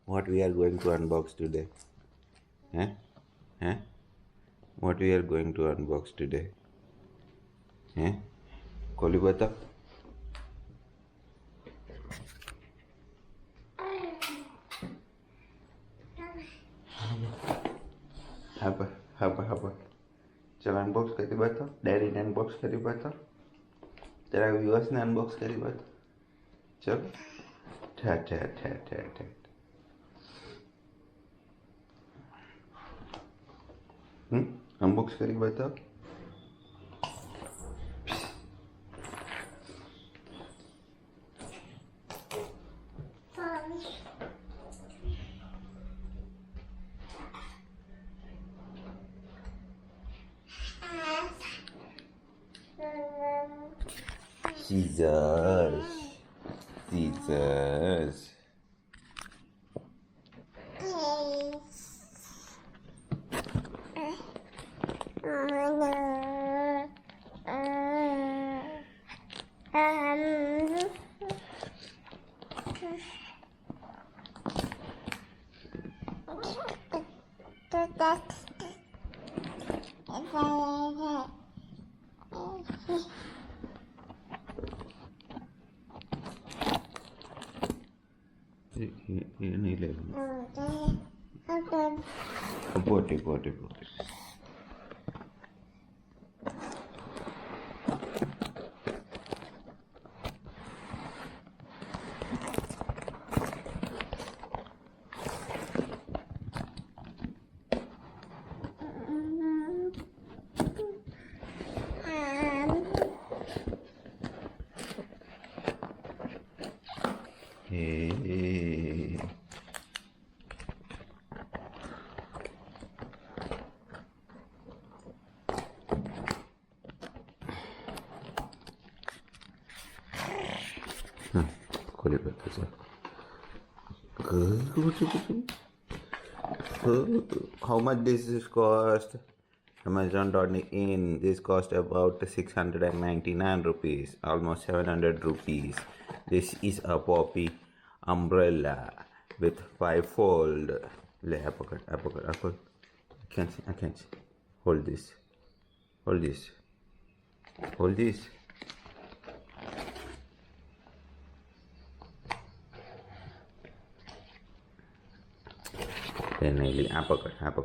What we are going to unbox today? Eh? Eh? What we are going to unbox today? Eh? खोली बता. हाँ चल unbox करी बता. डैडी ने अनबॉक्स करी बता. तेरा व्यूअर्स ने अनबॉक्स करी बता. चल. ठहर ठहर ठहर ठहर ठहर. अनबॉक्स करी बता. Scissors. Scissors. ये नहीं ले पोटी पोटी पोटी. Hey. खोले पता चल. How much this cost? Amazon.in. This cost about 699 rupees, almost 700 rupees. This is a Popy umbrella with 5-fold. I can't see. Hold this. Hold this. Hold this. Then uppercut. 5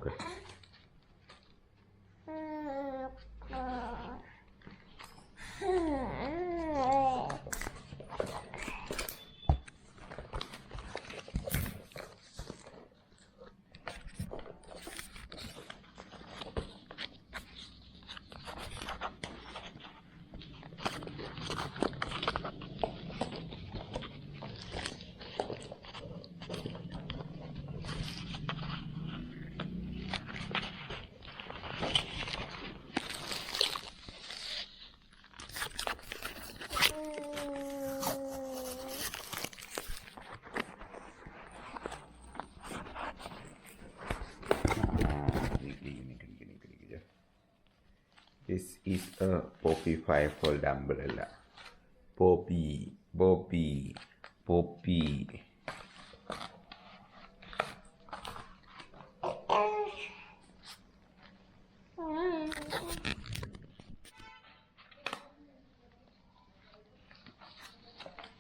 This is a Popy 5-fold umbrella. Popy.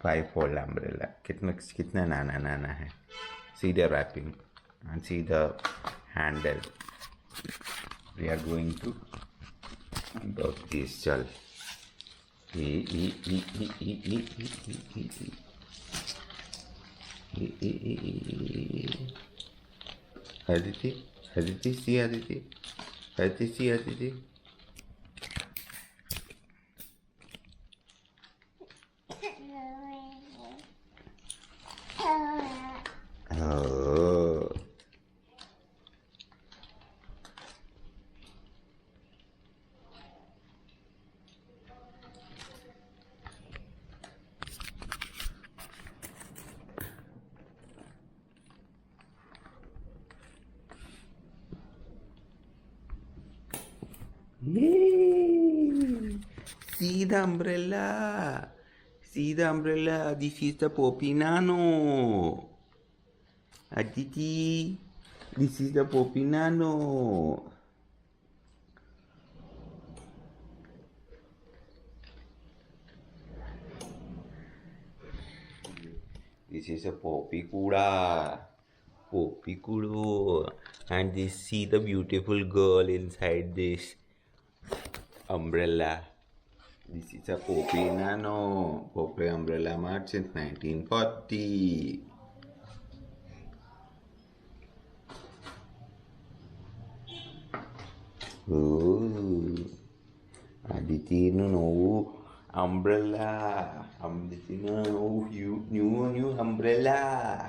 5-fold umbrella. कितना नाना है. See the wrapping and see the handle. We are going to unbox this. चल. Aditi, see Aditi. Oh. Yay! See the umbrella. This is the Popy Nano. Aditi, this is the Popy Nano. This is a Popy Kuda. Popy Kudo. And this, see the beautiful girl inside this umbrella. This is a Popy Nano. Popy umbrella made since 1940. Oh, Aditi no umbrella. Aditi no new umbrella.